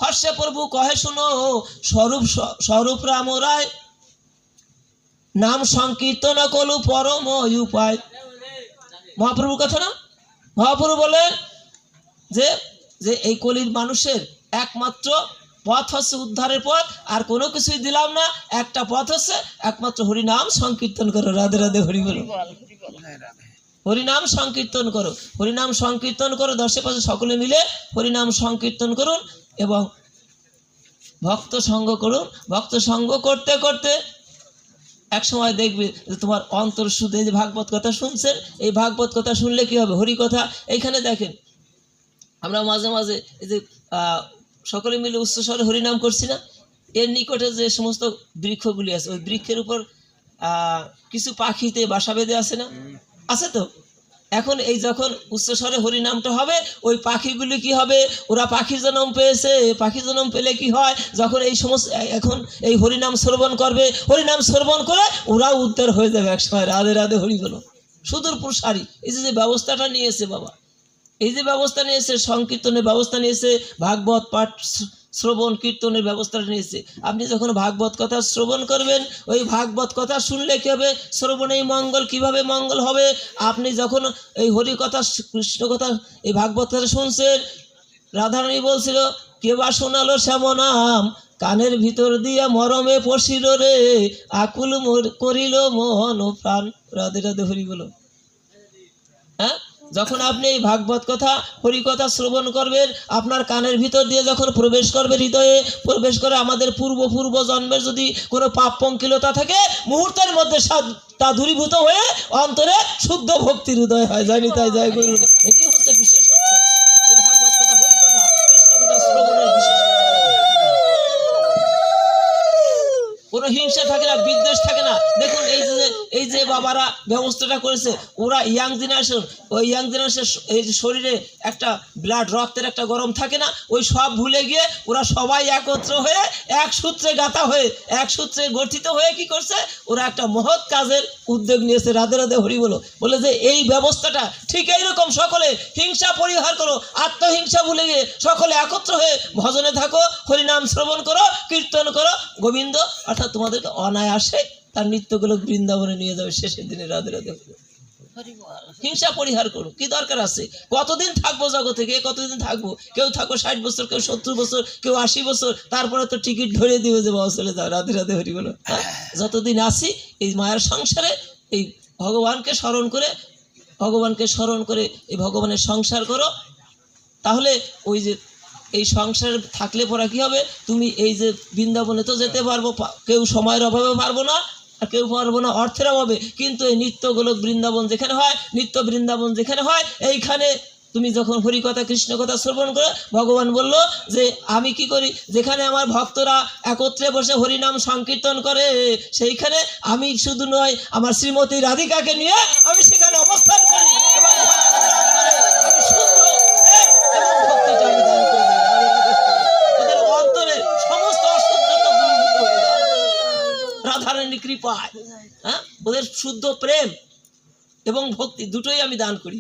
ভাষ্যে প্রভু কহে শুনো, স্বরূপ স্বরূপ রাম রায় নাম সংকীর্তন কলু পরম উপায়। মহাপ্রভুর কথা না? মহাপ্রভু বলে যে যে এই কলির মানুষের একমাত্র পথ হচ্ছে উদ্ধারের পথ, আর কোনো কিছুই দিলাম না। একটা পথ হচ্ছে একমাত্র হরিনাম সংকীর্তন করো। রাধে রাধে, হরি বলো। হরিনাম সংকীর্তন করো, হরিনাম সংকীর্তন করো। দশে পাশে সকলে মিলে হরিনাম সংকীর্তন করুন এবং ভক্ত সঙ্গ করুন। ভক্ত সঙ্গ করতে করতে এক সময় দেখবে যে তোমার অন্তর শুদ্ধ। যে ভাগবত কথা শুনছেন, এই ভাগবত কথা শুনলে কি হবে? হরি কথা। এইখানে দেখেন আমরা মাঝে মাঝে এই যে সকলে মিলে উচ্চস্বরে হরিনাম করছি না, এর নিকটে যে সমস্ত বৃক্ষগুলি আছে, ওই বৃক্ষের উপর কিছু পাখিতে বাসা বেঁধে আছে না? আছে তো। এখন এই যখন উচ্চস্বরে হরিনামটা হবে, ওই পাখিগুলি কি হবে? ওরা পাখি জন্ম পেয়েছে। পাখি জন্ম পেলে কি হয়? যখন এই সমস্ত এখন এই হরিনাম শ্রবণ করবে, হরিনাম শ্রবণ করে ওরা উদ্ধার হয়ে যাবে এক সময়। রাধে রাধে, হরি বলো। সুদূর প্রসারী এই যে ব্যবস্থাটা নিয়েছে বাবা, এই যে ব্যবস্থা নিয়েছে, সংকীর্তনের ব্যবস্থা নিয়েছে, ভাগবত পাঠ শ্রবণ কীর্তনের ব্যবস্থাটা নিয়েছে। আপনি যখন ভাগবত কথা শ্রবণ করবেন, ওই ভাগবত কথা শুনলে কী হবে? শ্রবণেই মঙ্গল। কিভাবে মঙ্গল হবে? আপনি যখন এই হরি কথা, কৃষ্ণ কথা, এই ভাগবত কথা শুনছেন, রাধারানী বলছিল, কে বা শোনালো শ্যামনাম, কানের ভিতর দিয়া মরমে পশিল রে, আকুল করিল মোহন ও প্রাণ। রাধে রাধে, হরি বলো। হ্যাঁ, যখন আপনি এই ভাগবত কথা, হরি কথা শ্রবণ করবেন, আপনার কানের ভিতর দিয়ে যখন প্রবেশ করবে, হৃদয়ে প্রবেশ করে, আমাদের পূর্ব জন্মের যদি কোনো পাপ পঙ্কিলতা থাকে, মুহূর্তের মধ্যে তা দূরীভূত হয়ে অন্তরে শুদ্ধ ভক্তির হৃদয় হয়। জানি তাই জয় গুরু। এটি হচ্ছে বিশেষ এই ভাগবত কথা, হরি কথা, কৃষ্ণ কথা শ্রবণের বিশেষ। কোনো হিংসা থাকে না, বিদ্বেষ থাকে না। দেখুন এই যে বাবারা ব্যবস্থাটা করেছে, ওরা ইয়াং জেনারেশন, ওই ইয়াং জেনারেশন এই যে শরীরে একটা ব্লাড, রক্তের একটা গরম থাকে না, ওই সব ভুলে গিয়ে ওরা সবাই একত্র হয়ে এক সূত্রে গাঁথা হয়ে, এক সূত্রে গঠিত হয়ে কি করছে? ওরা একটা মহৎ কাজের উদ্যোগ নিয়েছে। রাধে রাধে, হরি বলো। বলে যে এই ব্যবস্থাটা ঠিক এইরকম, সকলে হিংসা পরিহার করো, আত্মহিংসা ভুলে গিয়ে সকলে একত্র হয়ে ভজনে থাকো, হরিনাম শ্রবণ করো, কীর্তন করো। গোবিন্দ অর্থাৎ তোমাদেরকে অনায়াসে তার নিত্যগুলো বৃন্দাবনে নিয়ে যাবে শেষের দিনে। রাধে রাধে, হিংসা পরিহার করো। কি দরকার আছে? কতদিন থাকবো জগতে? কে কতদিন থাকবো? কেউ থাকো 60 বছর, কেউ 70 বছর, কেউ 80 বছর, তারপরে তো টিকিট ধরে দিবে যে বাবা চলে যাও। রাধে রাধে, হরি বলো। যতদিন আসি এই মায়ের সংসারে, এই ভগবানকে স্মরণ করে এই ভগবানের সংসার করো। তাহলে ওই যে এই সংসার থাকলে পরে কি হবে? তুমি এই যে বৃন্দাবনে তো যেতে পারবো, কেউ সময়ের অভাবে পারবো না, আর কেউ পারবো না অর্থের অভাবে, কিন্তু এই নিত্য গোলক বৃন্দাবন যেখানে হয়, নিত্য বৃন্দাবন যেখানে হয়, এইখানে তুমি যখন হরি কথা, কৃষ্ণ কথা শ্রবণ করে, ভগবান বলল যে আমি কি করি? যেখানে আমার ভক্তরা একত্রে বসে হরিনাম সংকীর্তন করে, সেইখানে আমি শুধু নয়, আমার শ্রীমতী রাধিকাকে নিয়ে আমি সেখানে অবস্থান করি এবং আমি শুদ্ধ প্রেম এবং ভক্তিটা আমি দান করি। ওদের অন্তরে সমস্ত অশুদ্ধতা দূরীভূত হয়ে যায় রাধারানী কৃপায়। হ্যাঁ, ওদের শুদ্ধ প্রেম এবং ভক্তি দুটোই আমি দান করি।